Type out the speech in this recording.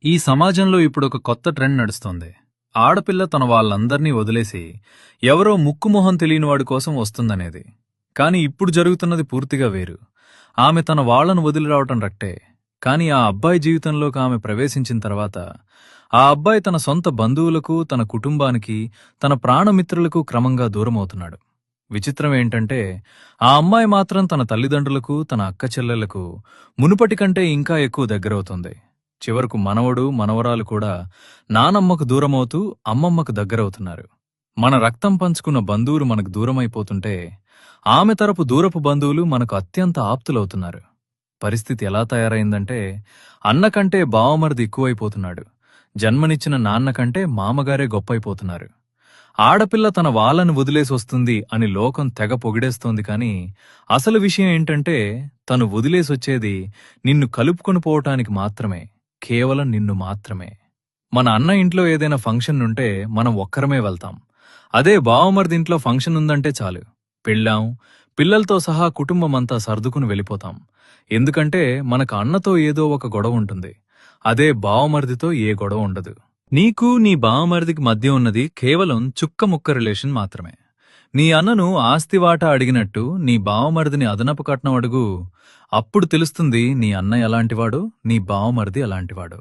ఈ సమాజంలో ఇప్పుడొక కొత్త ట్రెండ్ నడుస్తోంది. ఆడపిల్ల తన వాళ్ళందర్నీ వదిలేసి ఎవరో ముక్కుమొహం తెలియనివాడి కోసం వస్తుందనేది. కాని ఇప్పుడు జరుగుతున్నది పూర్తిగా వేరు. ఆమె తన వాళ్లను వదిలి రావటం రట్టే. కాని ఆ అబ్బాయి జీవితంలోకి ఆమె ప్రవేశించిన తర్వాత ఆ అబ్బాయి తన సొంత బంధువులకు, తన కుటుంబానికి, తన ప్రాణమిత్రులకు క్రమంగా దూరమవుతున్నాడు. విచిత్రం ఏంటంటే ఆ అమ్మాయి మాత్రం తన తల్లిదండ్రులకు, తన అక్కచెల్లెళ్లకు మునుపటి కంటే ఇంకా ఎక్కువ దగ్గరవుతుంది. చివరకు మనవడు, మనవరాలు కూడా నానమ్మకు దూరమవుతూ అమ్మమ్మకు దగ్గరవుతున్నారు. మన రక్తం పంచుకున్న బంధువులు మనకు దూరమైపోతుంటే ఆమె తరపు దూరపు బంధువులు మనకు అత్యంత ఆప్తులవుతున్నారు. పరిస్థితి ఎలా తయారైందంటే అన్నకంటే బావమరిది ఎక్కువైపోతున్నాడు. జన్మనిచ్చిన నాన్నకంటే మామగారే గొప్పైపోతున్నారు. ఆడపిల్ల తన వాళ్ళను వదిలేసొస్తుంది అని లోకం తెగ పొగిడేస్తోంది. కాని అసలు విషయం ఏంటంటే తను వదిలేసొచ్చేది నిన్ను కలుపుకొని పోవటానికి మాత్రమే, కేవలం నిన్ను మాత్రమే. మన అన్న ఇంట్లో ఏదైనా ఫంక్షన్ ఉంటే మనం ఒక్కరమే వెళ్తాం. అదే బావమరిదింట్లో ఫంక్షన్ ఉందంటే చాలు, పెళ్ళాం, పిల్లలతో సహా కుటుంబమంతా సర్దుకుని వెళ్ళిపోతాం. ఎందుకంటే మనకు అన్నతో ఏదో ఒక గొడవ ఉంటుంది. అదే బావమరిదితో ఏ గొడవ ఉండదు. నీకు నీ బావమరిదికి మధ్య ఉన్నది కేవలం చుక్క ముక్క రిలేషన్ మాత్రమే. నీ అన్నను ఆస్తివాట అడిగినట్టు నీ బావమరిదిని అదనపు కట్నం అడుగు. అప్పుడు తెలుస్తుంది నీ అన్న ఎలాంటివాడో, నీ బావమరిది ఎలాంటివాడో.